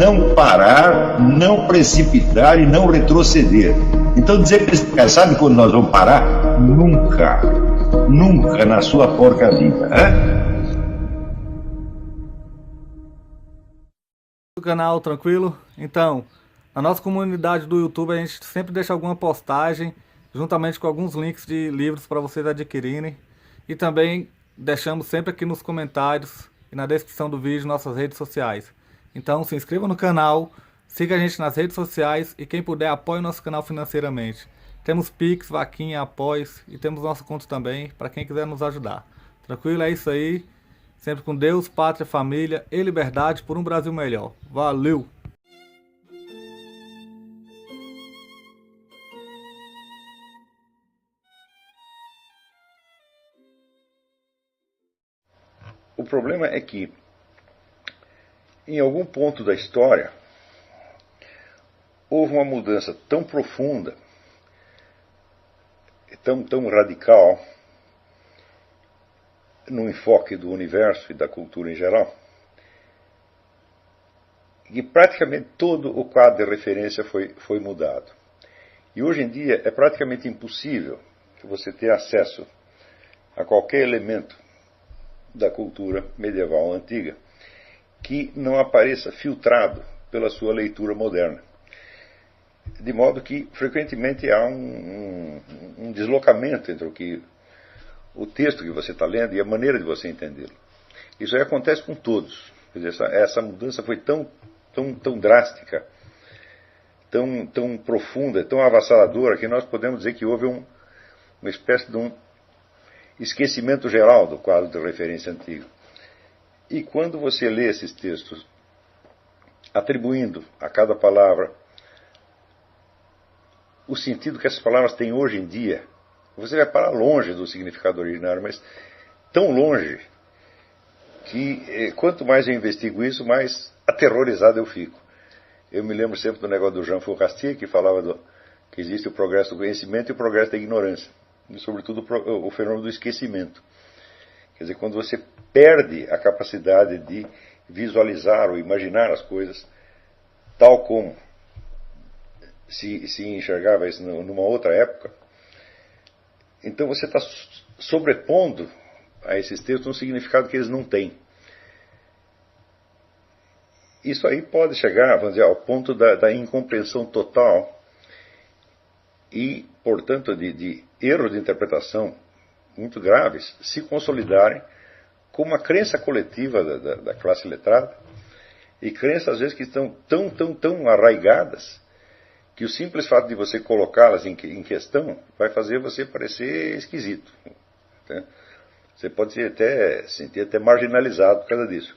não parar, não precipitar e não retroceder. Então dizer para esse cara, sabe quando nós vamos parar? Nunca. Nunca na sua porca vida. Do canal, tranquilo? Então, na nossa comunidade do YouTube a gente sempre deixa alguma postagem, juntamente com alguns links de livros para vocês adquirirem. E também deixamos sempre aqui nos comentários e na descrição do vídeo nossas redes sociais. Então se inscreva no canal, siga a gente nas redes sociais e quem puder apoie o nosso canal financeiramente. Temos Pix, Vaquinha, Apoies e temos nosso conto também para quem quiser nos ajudar. Tranquilo? É isso aí. Sempre com Deus, pátria, família e liberdade por um Brasil melhor. Valeu! O problema é que, em algum ponto da história, houve uma mudança tão profunda, tão radical, no enfoque do universo e da cultura em geral, que praticamente todo o quadro de referência foi mudado. E hoje em dia é praticamente impossível que você tenha acesso a qualquer elemento da cultura medieval antiga que não apareça filtrado pela sua leitura moderna. De modo que, frequentemente, há um deslocamento entre o texto que você está lendo e a maneira de você entendê-lo. Isso aí acontece com todos. Quer dizer, essa mudança foi tão drástica, tão profunda, tão avassaladora, que nós podemos dizer que houve uma espécie de um esquecimento geral do quadro de referência antigo. E quando você lê esses textos, atribuindo a cada palavra o sentido que essas palavras têm hoje em dia, você vai parar longe do significado originário, mas tão longe que quanto mais eu investigo isso, mais aterrorizado eu fico. Eu me lembro sempre do negócio do Jean Fourastier, que falava que existe o progresso do conhecimento e o progresso da ignorância. E, sobretudo, o fenômeno do esquecimento. Quer dizer, quando você perde a capacidade de visualizar ou imaginar as coisas tal como se enxergava isso numa outra época, então você está sobrepondo a esses textos um significado que eles não têm. Isso aí pode chegar, vamos dizer, ao ponto da incompreensão total e, portanto, de erros de interpretação muito graves se consolidarem como uma crença coletiva da classe letrada, e crenças, às vezes, que estão tão arraigadas que o simples fato de você colocá-las em questão vai fazer você parecer esquisito. Né? Você pode sentir até marginalizado por causa disso.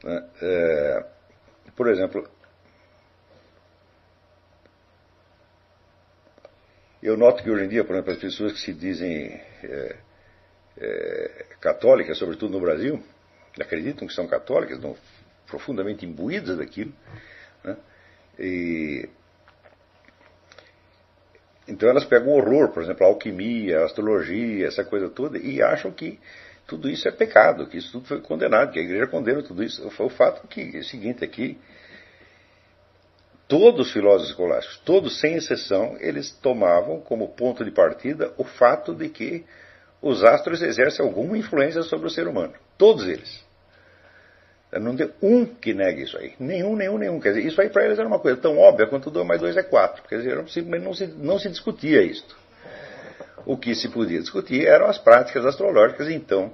Né? Por exemplo, eu noto que hoje em dia, por exemplo, as pessoas que se dizem católicas, sobretudo no Brasil, acreditam que são católicas, estão profundamente imbuídas daquilo, né? Então elas pegam o horror, por exemplo, a alquimia, a astrologia, essa coisa toda, e acham que tudo isso é pecado, que isso tudo foi condenado, que a igreja condena tudo isso. Foi o fato que é o seguinte aqui, todos os filósofos escolásticos, todos sem exceção, eles tomavam como ponto de partida o fato de que os astros exercem alguma influência sobre o ser humano. Todos eles. Não tem um que negue isso aí. Nenhum. Quer dizer, isso aí para eles era uma coisa tão óbvia quanto 2 mais 2 é 4. Quer dizer, simplesmente não se discutia isto. O que se podia discutir eram as práticas astrológicas, então,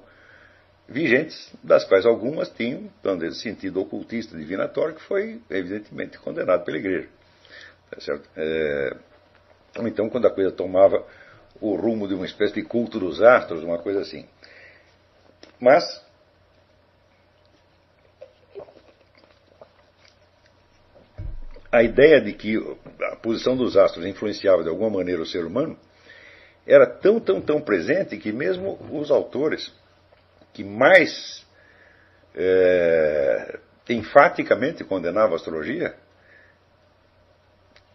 vigentes, das quais algumas tinham, dando sentido ocultista divinatório, que foi, evidentemente, condenado pela igreja. Tá certo? Então, quando a coisa tomava o rumo de uma espécie de culto dos astros, uma coisa assim. Mas a ideia de que a posição dos astros influenciava de alguma maneira o ser humano era tão presente que mesmo os autores que mais enfaticamente condenavam a astrologia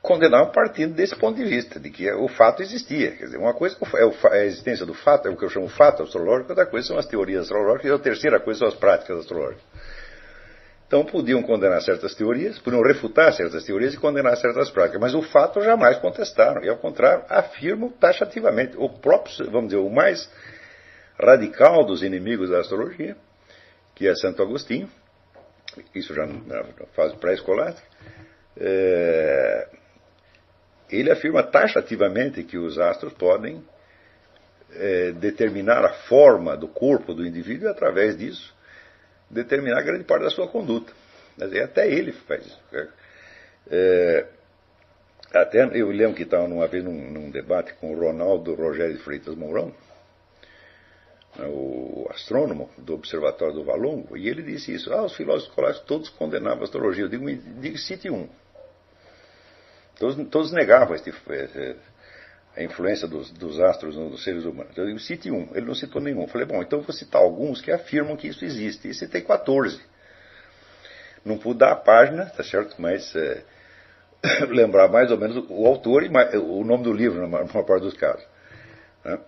condenavam partindo desse ponto de vista, de que o fato existia. Quer dizer, uma coisa é a existência do fato, é o que eu chamo fato astrológico, outra coisa são as teorias astrológicas, e a terceira coisa são as práticas astrológicas. Então podiam condenar certas teorias, podiam refutar certas teorias e condenar certas práticas, mas o fato jamais contestaram, e ao contrário, afirmam taxativamente. O próprio, vamos dizer, o mais radical dos inimigos da astrologia, que é Santo Agostinho, isso já na fase pré-escolástica, ele afirma taxativamente que os astros podem determinar a forma do corpo do indivíduo e, através disso, determinar grande parte da sua conduta. Até ele faz isso. Até eu lembro que estava uma vez num debate com o Ronaldo Rogério de Freitas Mourão, o astrônomo do Observatório do Valongo, e ele disse isso: os filósofos escolásticos todos condenavam a astrologia. Eu digo cite um. Todos negavam a influência dos astros nos seres humanos. Eu digo cite um. Ele não citou nenhum. Eu falei, bom, então eu vou citar alguns que afirmam que isso existe. E citei 14. Não pude dar a página, tá certo? Mas lembrar mais ou menos o autor e o nome do livro, na maior parte dos casos. Né?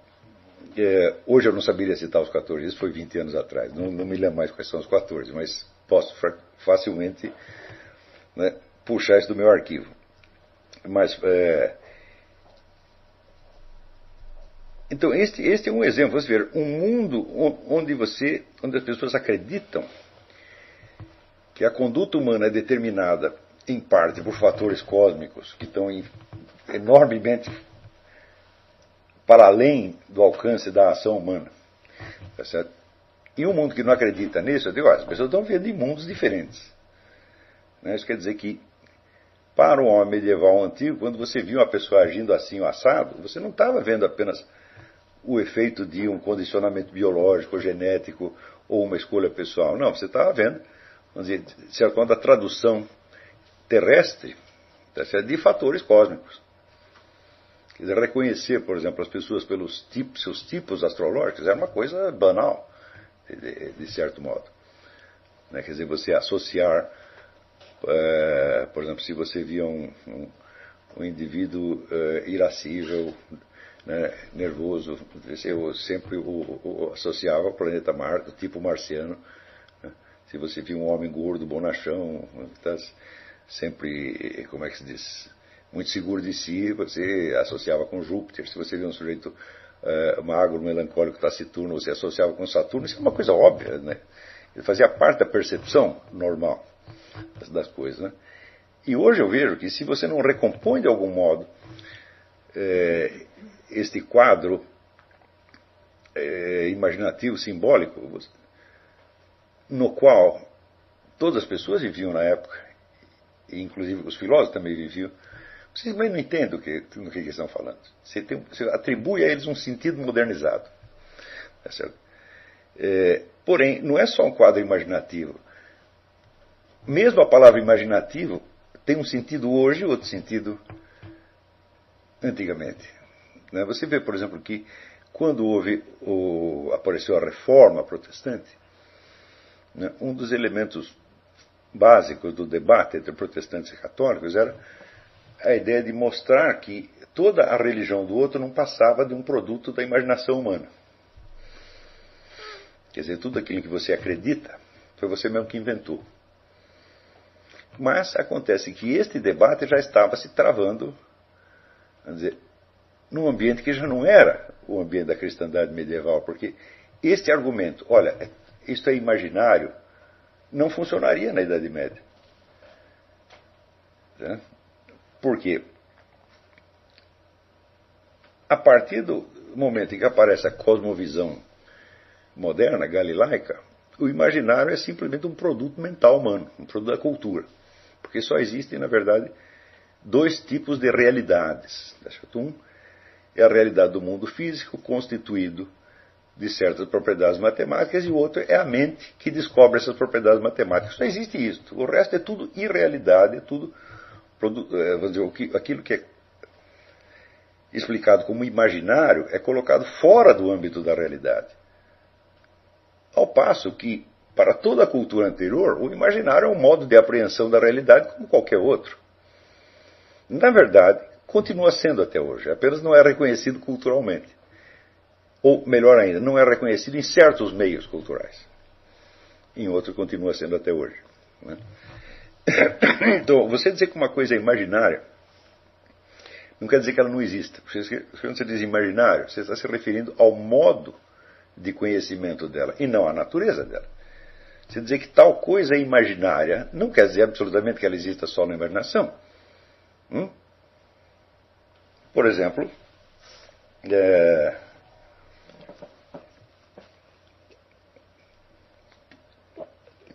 Hoje eu não saberia citar os 14, isso foi 20 anos atrás. Não me lembro mais quais são os 14, mas posso facilmente, né, puxar isso do meu arquivo. Mas, então, este é um exemplo. Você vê, um mundo onde as pessoas acreditam que a conduta humana é determinada, em parte, por fatores cósmicos que estão enormemente para além do alcance da ação humana. Tá certo? E um mundo que não acredita nisso, eu digo, as pessoas estão vivendo em mundos diferentes. Né? Isso quer dizer que, para o homem medieval antigo, quando você viu uma pessoa agindo assim, o assado, você não estava vendo apenas o efeito de um condicionamento biológico, genético, ou uma escolha pessoal. Não, você estava vendo, vamos dizer, de certo modo, a tradução terrestre, tá certo, de fatores cósmicos. Quer dizer, reconhecer, por exemplo, as pessoas pelos seus tipos astrológicos era uma coisa banal, de certo modo. Né? Quer dizer, você associar, por exemplo, se você via um indivíduo irascível, né, nervoso, eu sempre o associava ao planeta Marte, o tipo marciano. Né? Se você via um homem gordo, bonachão, tá sempre, como é que se diz, muito seguro de si, você associava com Júpiter. Se você via um sujeito magro, melancólico, taciturno, você associava com Saturno. Isso é uma coisa óbvia, né? Ele fazia parte da percepção normal das coisas, né? E hoje eu vejo que se você não recompõe de algum modo este quadro imaginativo, simbólico, no qual todas as pessoas viviam na época, e inclusive os filósofos também viviam, vocês também não entendem do que eles estão falando. Você atribui a eles um sentido modernizado. Tá certo? Porém, não é só um quadro imaginativo. Mesmo a palavra imaginativo tem um sentido hoje e outro sentido antigamente. Né? Você vê, por exemplo, que quando apareceu a Reforma Protestante, né, um dos elementos básicos do debate entre protestantes e católicos era a ideia de mostrar que toda a religião do outro não passava de um produto da imaginação humana. Quer dizer, tudo aquilo que você acredita foi você mesmo que inventou. Mas acontece que este debate já estava se travando, vamos dizer, num ambiente que já não era o ambiente da cristandade medieval, porque este argumento, olha, isto é imaginário, não funcionaria na Idade Média. Né? Por quê? A partir do momento em que aparece a cosmovisão moderna, galilaica, o imaginário é simplesmente um produto mental humano, um produto da cultura. Porque só existem, na verdade, dois tipos de realidades. Um é a realidade do mundo físico, constituído de certas propriedades matemáticas, e o outro é a mente que descobre essas propriedades matemáticas. Só existe isso. O resto é tudo irrealidade, é tudo, vamos dizer, aquilo que é explicado como imaginário é colocado fora do âmbito da realidade. Ao passo que, para toda a cultura anterior, o imaginário é um modo de apreensão da realidade como qualquer outro. Na verdade, continua sendo até hoje, apenas não é reconhecido culturalmente. Ou, melhor ainda, não é reconhecido em certos meios culturais. Em outros continua sendo até hoje. Né? Então, você dizer que uma coisa é imaginária não quer dizer que ela não exista. Quando você diz imaginário, você está se referindo ao modo de conhecimento dela e não à natureza dela. Você dizer que tal coisa é imaginária não quer dizer absolutamente que ela exista só na imaginação. Por exemplo,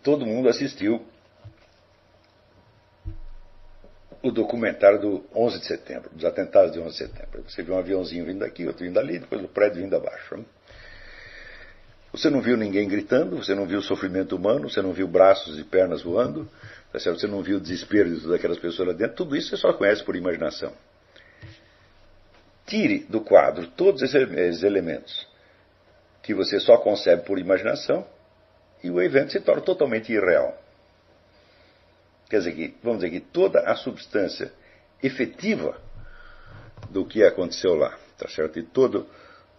todo mundo assistiu o documentário do 11 de setembro, dos atentados de 11 de setembro. Você viu um aviãozinho vindo daqui, outro vindo dali, depois o prédio vindo abaixo. Você não viu ninguém gritando, você não viu o sofrimento humano, você não viu braços e pernas voando, você não viu o desespero daquelas pessoas lá dentro. Tudo isso você só conhece por imaginação. Tire do quadro todos esses elementos que você só concebe por imaginação e o evento se torna totalmente irreal. Quer dizer que, vamos dizer que toda a substância efetiva do que aconteceu lá, tá certo? E tudo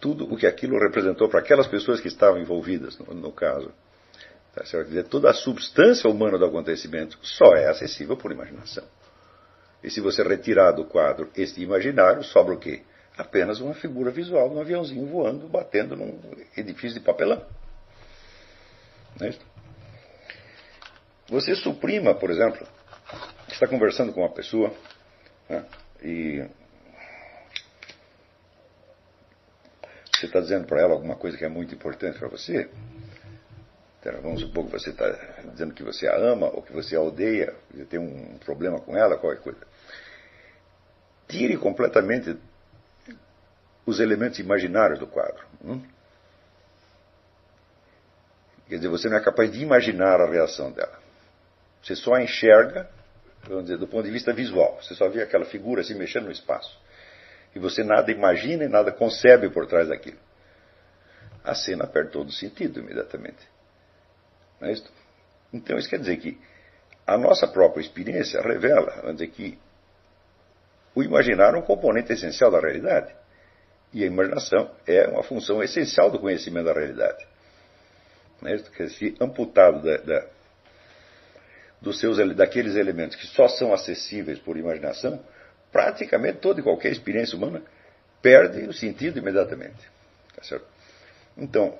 o que aquilo representou para aquelas pessoas que estavam envolvidas no caso, tá certo? Quer dizer, toda a substância humana do acontecimento só é acessível por imaginação. E se você retirar do quadro este imaginário, sobra o quê? Apenas uma figura visual de um aviãozinho voando, batendo num edifício de papelão. Não é isso? Você suprima, por exemplo, está conversando com uma pessoa, né, e você está dizendo para ela alguma coisa que é muito importante para você. Então, vamos supor que você está dizendo que você a ama ou que você a odeia, que tem um problema com ela, qualquer coisa. Tire completamente os elementos imaginários do quadro. Quer dizer, você não é capaz de imaginar a reação dela. Você só enxerga, vamos dizer, do ponto de vista visual. Você só vê aquela figura se mexendo no espaço. E você nada imagina e nada concebe por trás daquilo. A cena perde todo o sentido imediatamente. Não é isso? Então isso quer dizer que a nossa própria experiência revela, vamos dizer, que o imaginário é um componente essencial da realidade. E a imaginação é uma função essencial do conhecimento da realidade. Não é isso? Quer dizer, se amputado daqueles elementos que só são acessíveis por imaginação, praticamente toda e qualquer experiência humana perde o sentido imediatamente. Tá certo? Então,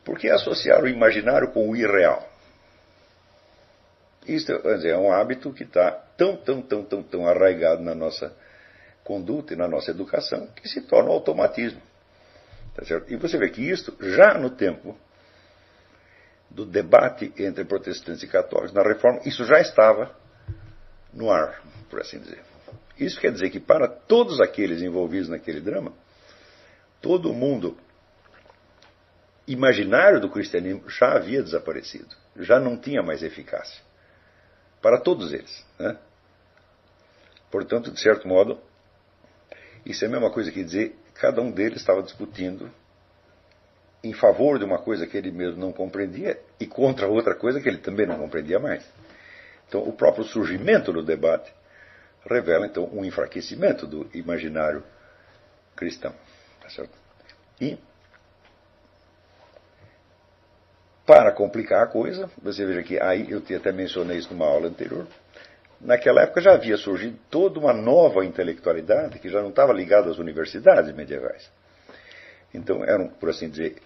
por que associar o imaginário com o irreal? Isso, vamos dizer, é um hábito que está tão arraigado na nossa conduta e na nossa educação que se torna um automatismo. Tá certo? E você vê que isto, já no tempo do debate entre protestantes e católicos, na Reforma, isso já estava no ar, por assim dizer. Isso quer dizer que para todos aqueles envolvidos naquele drama, todo o mundo imaginário do cristianismo já havia desaparecido, já não tinha mais eficácia. Para todos eles. Né? Portanto, de certo modo, isso é a mesma coisa que dizer que cada um deles estava discutindo em favor de uma coisa que ele mesmo não compreendia e contra outra coisa que ele também não compreendia mais. Então, o próprio surgimento do debate revela, então, um enfraquecimento do imaginário cristão. Tá certo? E, para complicar a coisa, você veja que aí, eu até mencionei isso numa aula anterior, naquela época já havia surgido toda uma nova intelectualidade que já não estava ligada às universidades medievais. Então eram, por assim dizer,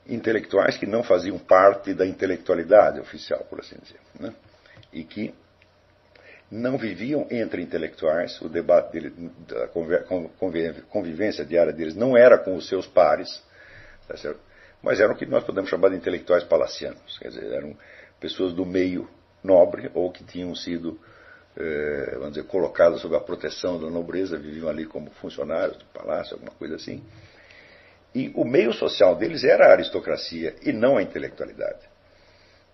intelectuais que não faziam parte da intelectualidade oficial, por assim dizer, né? E que não viviam entre intelectuais, o debate deles, a convivência diária deles não era com os seus pares, tá certo? Mas eram o que nós podemos chamar de intelectuais palacianos, quer dizer, eram pessoas do meio nobre ou que tinham sido, vamos dizer, colocadas sob a proteção da nobreza, viviam ali como funcionários do palácio, alguma coisa assim. E o meio social deles era a aristocracia e não a intelectualidade.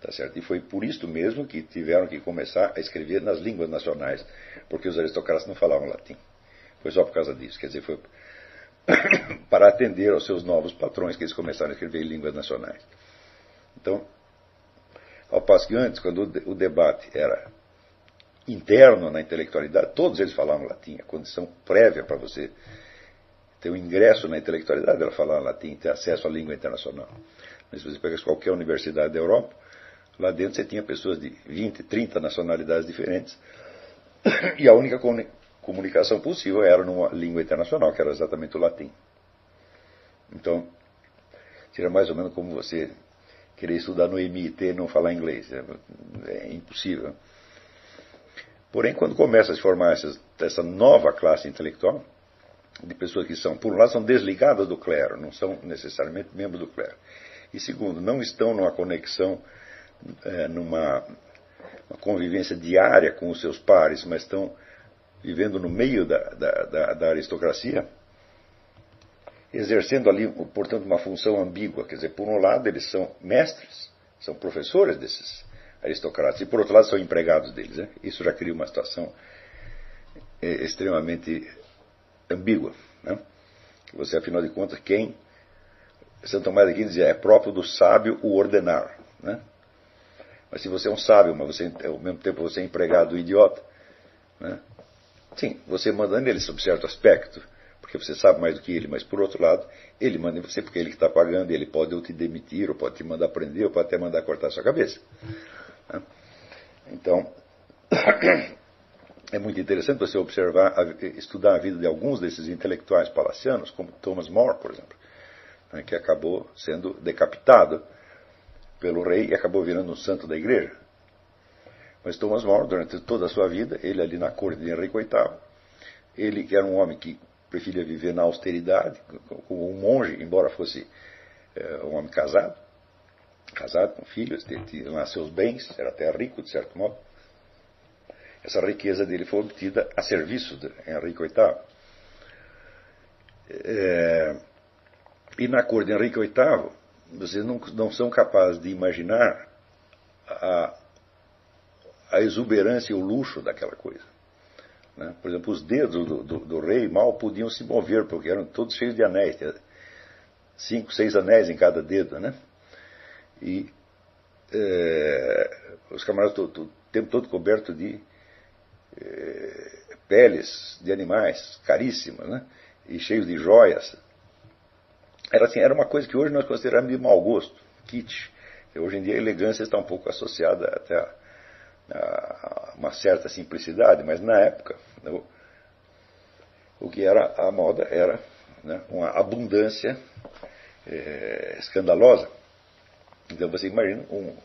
Tá certo? E foi por isso mesmo que tiveram que começar a escrever nas línguas nacionais, porque os aristocratas não falavam latim. Foi só por causa disso. Quer dizer, foi para atender aos seus novos patrões que eles começaram a escrever em línguas nacionais. Então, ao passo que antes, quando o debate era interno na intelectualidade, todos eles falavam latim. A condição prévia para você ter um ingresso na intelectualidade era falar latim, ter acesso à língua internacional. Mas se você pega qualquer universidade da Europa, Lá dentro você tinha pessoas de 20, 30 nacionalidades diferentes, e a única comunicação possível era numa língua internacional, que era exatamente o latim. Então, seria mais ou menos como você querer estudar no MIT e não falar inglês. É impossível. Porém, quando começa a se formar essa nova classe intelectual, de pessoas que são, por um lado, são desligadas do clero, não são necessariamente membros do clero. E segundo, não estão numa conexão, numa convivência diária com os seus pares, mas estão vivendo no meio da aristocracia, exercendo ali, portanto, uma função ambígua. Quer dizer, por um lado, eles são mestres, são professores desses aristocratas, e por outro lado, são empregados deles. Né? Isso já cria uma situação extremamente ambígua. Né? Você, afinal de contas, Santo Tomás de Aquino dizia, é próprio do sábio o ordenar. Né? Mas se você é um sábio, mas ao mesmo tempo você é empregado do idiota, né? Sim, você manda nele sob certo aspecto, porque você sabe mais do que ele, mas por outro lado, ele manda em você porque ele que está pagando, ele pode ou te demitir, ou pode te mandar prender, ou pode até mandar cortar a sua cabeça. Né? Então, é muito interessante você estudar a vida de alguns desses intelectuais palacianos, como Thomas More, por exemplo, né, que acabou sendo decapitado pelo rei e acabou virando um santo da igreja. Mas Thomas More, durante toda a sua vida, ele ali na corte de Henrique VIII, ele que era um homem que preferia viver na austeridade, como um monge, embora fosse um homem casado com filhos, tinha lá seus bens, era até rico, de certo modo. Essa riqueza dele foi obtida a serviço de Henrique VIII. E na corte de Henrique VIII, vocês não são capazes de imaginar a exuberância e o luxo daquela coisa. Né? Por exemplo, os dedos do rei mal podiam se mover, porque eram todos cheios de anéis. Tinha 5, 6 anéis em cada dedo. Né? E os camaradas o tempo todo cobertos de peles de animais caríssimas, né? E cheios de joias. Era uma coisa que hoje nós consideramos de mau gosto, kitsch. E hoje em dia a elegância está um pouco associada até a uma certa simplicidade, mas na época o que era a moda era, né, uma abundância escandalosa. Então você imagina um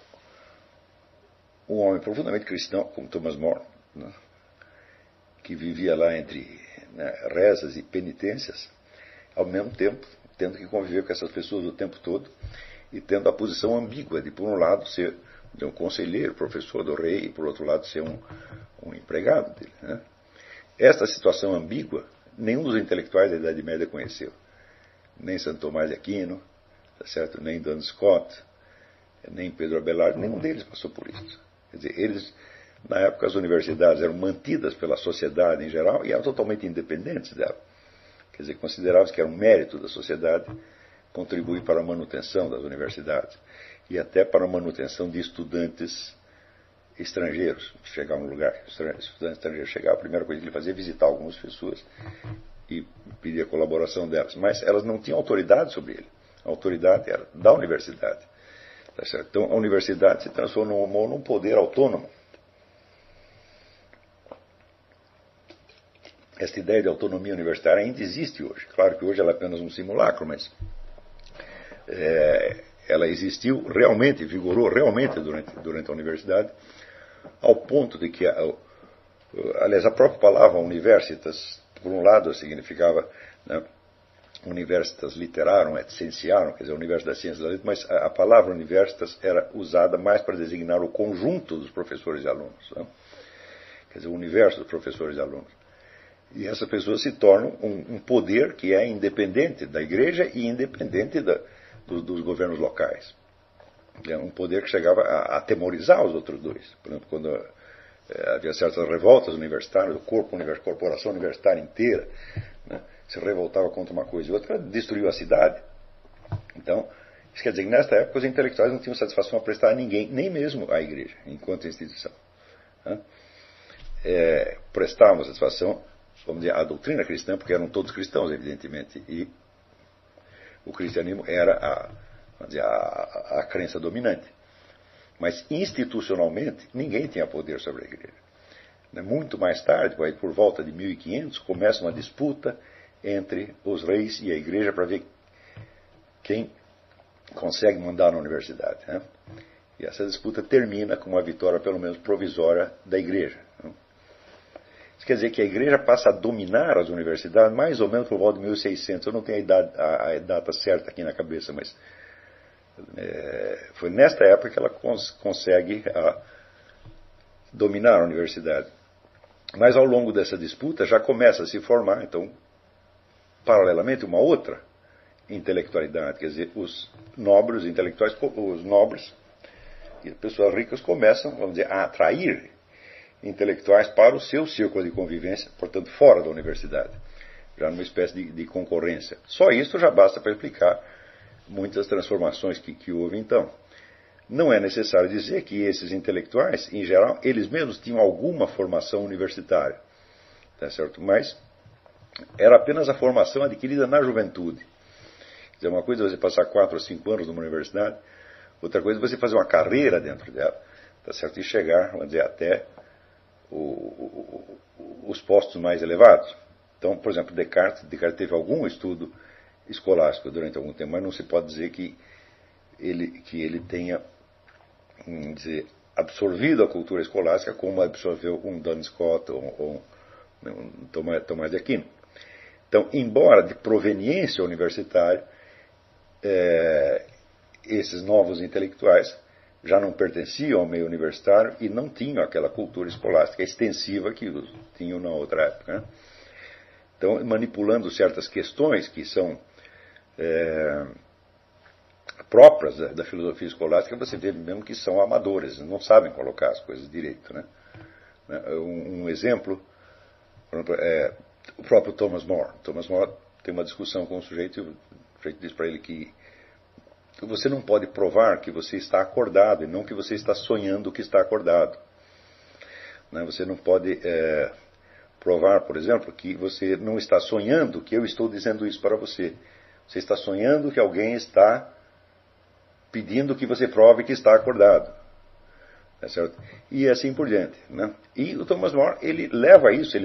homem profundamente cristão como Thomas More, né, que vivia lá entre, né, rezas e penitências, ao mesmo tempo tendo que conviver com essas pessoas o tempo todo e tendo a posição ambígua de, por um lado, ser um conselheiro, professor do rei, e por outro lado, ser um empregado dele. Né? Esta situação ambígua, nenhum dos intelectuais da Idade Média conheceu. Nem Santo Tomás de Aquino, tá certo? Nem Duns Scott, nem Pedro Abelard, nenhum deles passou por isso. Quer dizer, na época, as universidades eram mantidas pela sociedade em geral e eram totalmente independentes dela. Quer dizer, considerava-se que era um mérito da sociedade contribuir para a manutenção das universidades e até para a manutenção de estudantes estrangeiros. Chegavam no lugar, estudantes estrangeiros chegavam, a primeira coisa que ele fazia é visitar algumas pessoas e pedir a colaboração delas. Mas elas não tinham autoridade sobre ele. A autoridade era da universidade. Tá certo? Então, a universidade se transformou num poder autônomo. Esta ideia de autonomia universitária ainda existe hoje. Claro que hoje ela é apenas um simulacro, mas ela existiu realmente, vigorou realmente durante a universidade, ao ponto de que, aliás, a própria palavra universitas, por um lado, significava, né, universitas literarum et scientiarum, quer dizer, universidade das ciências da letra, mas a palavra universitas era usada mais para designar o conjunto dos professores e alunos. Né? Quer dizer, o universo dos professores e alunos. E essas pessoas se tornam um poder que é independente da igreja e independente dos governos locais. É um poder que chegava a atemorizar os outros dois. Por exemplo, quando havia certas revoltas universitárias, a corporação universitária inteira, né, se revoltava contra uma coisa e outra, destruiu a cidade. Então, isso quer dizer que nesta época os intelectuais não tinham satisfação a prestar a ninguém, nem mesmo à igreja, enquanto instituição. Né? Prestavam satisfação, vamos dizer, à doutrina cristã, porque eram todos cristãos, evidentemente, e o cristianismo era a crença dominante. Mas institucionalmente, ninguém tinha poder sobre a igreja. Muito mais tarde, por volta de 1500, começa uma disputa entre os reis e a igreja para ver quem consegue mandar na universidade. E essa disputa termina com uma vitória, pelo menos provisória, da igreja. Isso quer dizer que a igreja passa a dominar as universidades mais ou menos por volta de 1600. Eu não tenho a data certa aqui na cabeça, mas foi nesta época que ela consegue dominar a universidade. Mas ao longo dessa disputa já começa a se formar, então, paralelamente, uma outra intelectualidade. Quer dizer, os nobres, os intelectuais, os nobres e as pessoas ricas começam, vamos dizer, a atrair intelectuais para o seu círculo de convivência, portanto, fora da universidade, já numa espécie de concorrência. Só isso já basta para explicar muitas transformações que houve então. Não é necessário dizer que esses intelectuais, em geral, eles mesmos tinham alguma formação universitária, tá certo? Mas era apenas a formação adquirida na juventude. Quer dizer, uma coisa é você passar 4 ou 5 anos numa universidade, outra coisa é você fazer uma carreira dentro dela, tá certo? E chegar, vamos dizer, até os postos mais elevados. Então, por exemplo, Descartes teve algum estudo escolástico durante algum tempo, mas não se pode dizer que ele tenha, vamos dizer, absorvido a cultura escolástica como absorveu um Duns Scott ou um Tomás de Aquino. Então, embora de proveniência universitária, esses novos intelectuais já não pertenciam ao meio universitário e não tinham aquela cultura escolástica extensiva que tinham na outra época. Então, manipulando certas questões que são próprias da filosofia escolástica, você vê mesmo que são amadores, não sabem colocar as coisas direito. Um exemplo, por exemplo, o próprio Thomas More. Thomas More tem uma discussão com um sujeito e o sujeito diz para ele que você não pode provar que você está acordado e não que você está sonhando que está acordado. Você não pode provar, por exemplo, que você não está sonhando que eu estou dizendo isso para você. Você está sonhando que alguém está pedindo que você prove que está acordado. É certo? E assim por diante. E o Thomas More, ele leva isso,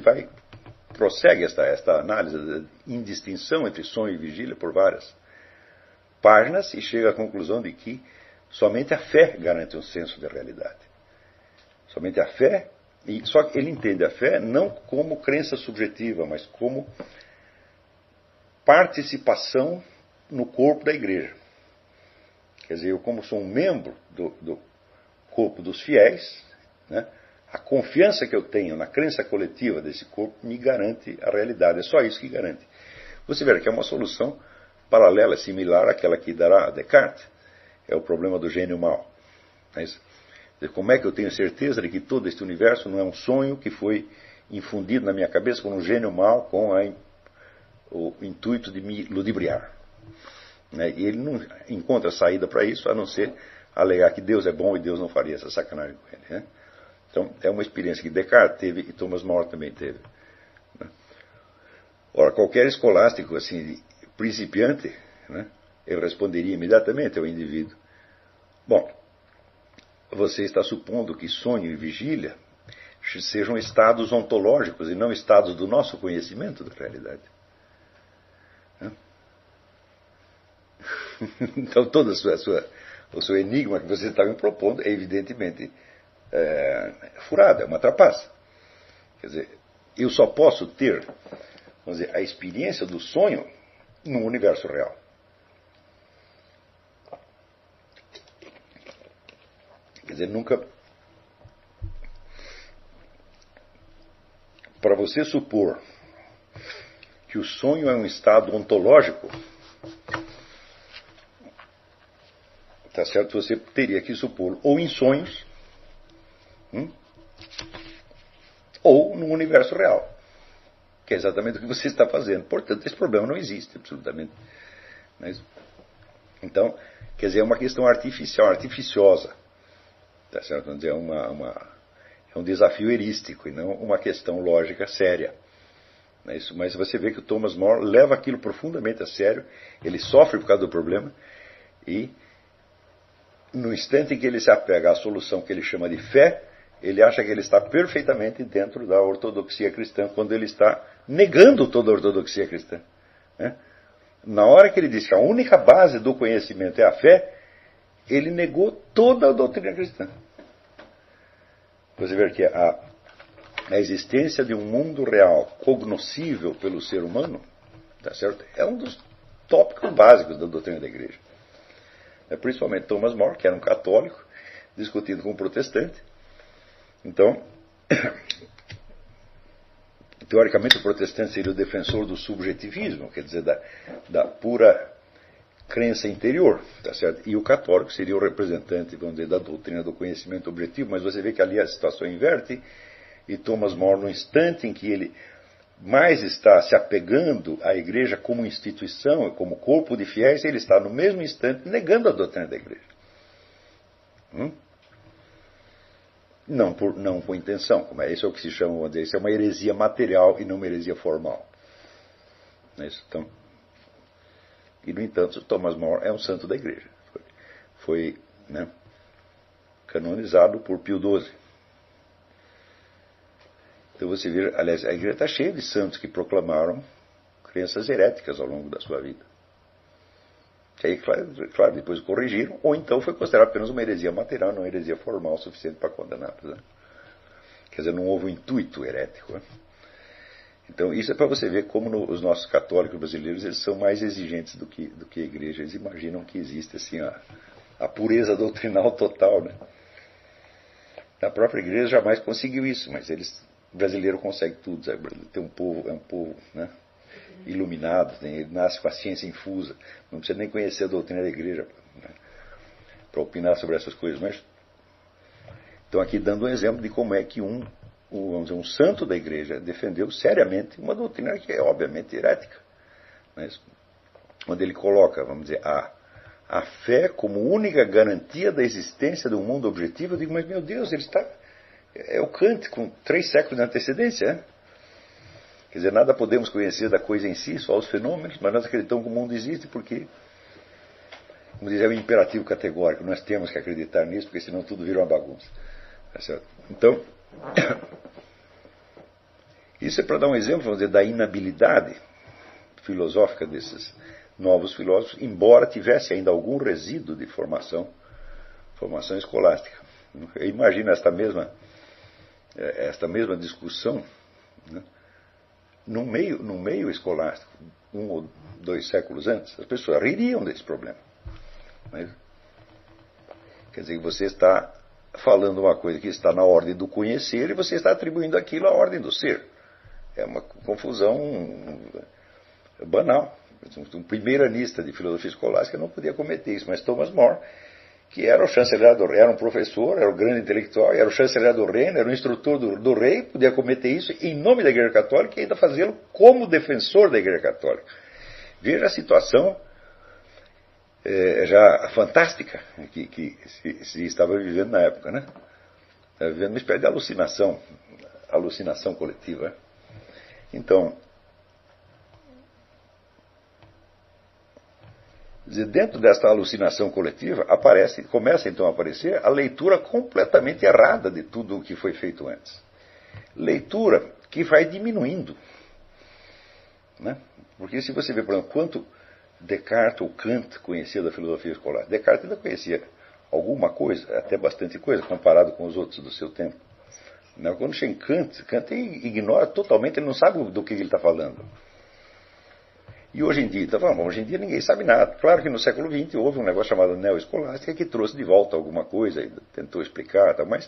prossegue esta análise da indistinção entre sonho e vigília por várias páginas e chega à conclusão de que somente a fé garante um senso de realidade. Somente a fé, só que ele entende a fé não como crença subjetiva, mas como participação no corpo da igreja. Quer dizer, eu como sou um membro do corpo dos fiéis, a confiança que eu tenho na crença coletiva desse corpo me garante a realidade. É só isso que garante. Você verá que é uma solução paralela, similar àquela que dará a Descartes. É o problema do gênio mau. Como é que eu tenho certeza de que todo este universo não é um sonho que foi infundido na minha cabeça por um gênio mau com o intuito de me ludibriar? E ele não encontra saída para isso, a não ser alegar que Deus é bom e Deus não faria essa sacanagem com ele. Então, é uma experiência que Descartes teve e Thomas More também teve. Ora, qualquer escolástico assim, principiante, ele responderia imediatamente ao indivíduo: bom, você está supondo que sonho e vigília sejam estados ontológicos e não estados do nosso conhecimento da realidade. Então, todo o seu enigma que você está me propondo é evidentemente furado, é uma trapaça. Quer dizer, eu só posso ter, vamos dizer, a experiência do sonho no universo real. Quer dizer, nunca. Para você supor que o sonho é um estado ontológico, tá certo? Você teria que supor ou em sonhos, ou no universo real, que é exatamente o que você está fazendo. Portanto, esse problema não existe, absolutamente. Então, quer dizer, é uma questão artificial, artificiosa. Tá certo? Vamos dizer, é um desafio erístico e não uma questão lógica séria. Mas você vê que o Thomas More leva aquilo profundamente a sério, ele sofre por causa do problema e no instante em que ele se apega à solução que ele chama de fé, ele acha que ele está perfeitamente dentro da ortodoxia cristã, quando ele está negando toda a ortodoxia cristã. Né? Na hora que ele diz que a única base do conhecimento é a fé, ele negou toda a doutrina cristã. Você vê que a existência de um mundo real cognoscível pelo ser humano, tá certo? É um dos tópicos básicos da doutrina da igreja. Principalmente Thomas More, que era um católico, discutindo com um protestante. Então, teoricamente o protestante seria o defensor do subjetivismo, quer dizer, da pura crença interior, tá certo? E o católico seria o representante, vamos dizer, da doutrina do conhecimento objetivo, mas você vê que ali a situação inverte, e Thomas More, no instante em que ele mais está se apegando à igreja como instituição, como corpo de fiéis, ele está no mesmo instante negando a doutrina da igreja. Não com intenção, como isso é o que se chama, vamos dizer, isso é uma heresia material e não uma heresia formal. Então, e, no entanto, Thomas More é um santo da igreja. Foi canonizado por Pio XII. Então você vê, aliás, a igreja está cheia de santos que proclamaram crenças heréticas ao longo da sua vida. Que aí, claro, depois corrigiram, ou então foi considerado apenas uma heresia material, não uma heresia formal o suficiente para condenar. Né? Quer dizer, não houve um intuito herético. Né? Então, isso é para você ver como os nossos católicos brasileiros eles são mais exigentes do que a igreja. Eles imaginam que existe assim, a pureza doutrinal total. Né? A própria igreja jamais conseguiu isso, mas o brasileiro consegue tudo. Sabe? É um povo iluminado, ele nasce com a ciência infusa, não precisa nem conhecer a doutrina da igreja para opinar sobre essas coisas. Mas então aqui dando um exemplo de como é que vamos dizer, um santo da igreja defendeu seriamente uma doutrina que é obviamente herética, onde ele coloca, vamos dizer, a fé como única garantia da existência de um mundo objetivo. Eu digo, mas meu Deus, é o Kant com 3 séculos de antecedência, né? Quer dizer, nada podemos conhecer da coisa em si, só os fenômenos, mas nós acreditamos que o mundo existe porque, como diz, é um imperativo categórico, nós temos que acreditar nisso, porque senão tudo vira uma bagunça. Tá certo? Então, isso é para dar um exemplo, vamos dizer, da inabilidade filosófica desses novos filósofos, embora tivesse ainda algum resíduo de formação escolástica. Imagina esta mesma discussão, né? No meio escolástico, 1 ou 2 séculos antes, as pessoas ririam desse problema. Mas, quer dizer, que você está falando uma coisa que está na ordem do conhecer e você está atribuindo aquilo à ordem do ser. É uma confusão banal. Um primeiranista de filosofia escolástica não podia cometer isso, mas Thomas More, que era o chanceler era um professor, era o grande intelectual, era o chanceler do reino, era o instrutor do rei, podia cometer isso em nome da Igreja Católica e ainda fazê-lo como defensor da Igreja Católica. Veja a situação já fantástica que se estava vivendo na época, né? Estava vivendo uma espécie de alucinação coletiva. Então, dentro desta alucinação coletiva, começa então a aparecer a leitura completamente errada de tudo o que foi feito antes. Leitura que vai diminuindo. Né? Porque se você vê, por exemplo, quanto Descartes ou Kant conhecia da filosofia escolar, Descartes ainda conhecia alguma coisa, até bastante coisa, comparado com os outros do seu tempo. Quando chega em Kant ignora totalmente, ele não sabe do que ele está falando. E hoje em dia, hoje em dia ninguém sabe nada. Claro que no século XX houve um negócio chamado neoescolástica que trouxe de volta alguma coisa, e tentou explicar, mas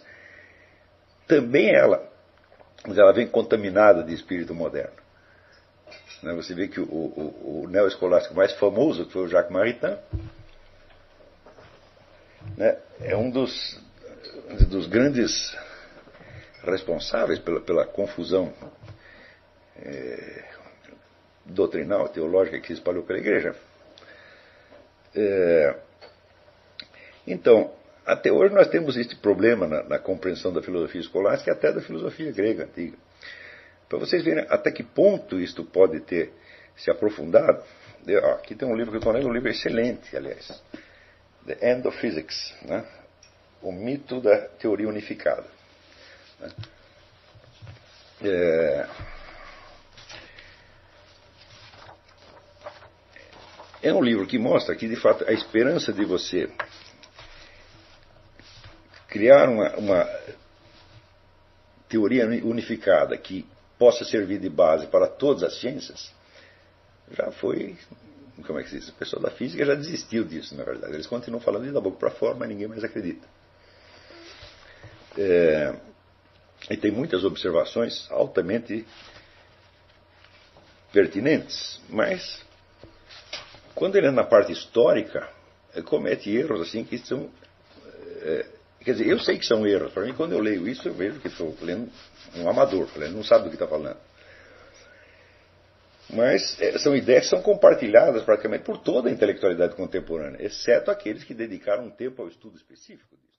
também ela vem contaminada de espírito moderno. Você vê que o neoescolástico mais famoso, que foi o Jacques Maritain, é um dos grandes responsáveis pela confusão doutrinal, teológica que se espalhou pela igreja. Então, até hoje nós temos este problema na compreensão da filosofia escolástica e até da filosofia grega antiga. Para vocês verem até que ponto isto pode ter se aprofundado, aqui tem um livro que eu estou lendo, um livro excelente, aliás, The End of Physics, né? O mito da teoria unificada. Né? É um livro que mostra que, de fato, a esperança de você criar uma teoria unificada que possa servir de base para todas as ciências já foi, como é que se diz? O pessoal da física já desistiu disso, na verdade. Eles continuam falando de da boca para fora, mas ninguém mais acredita. E tem muitas observações altamente pertinentes, mas quando ele é na parte histórica, comete erros assim que são... quer dizer, eu sei que são erros. Para mim, quando eu leio isso, eu vejo que estou lendo um amador, ele não sabe do que está falando. Mas são ideias que são compartilhadas praticamente por toda a intelectualidade contemporânea, exceto aqueles que dedicaram um tempo ao estudo específico disso.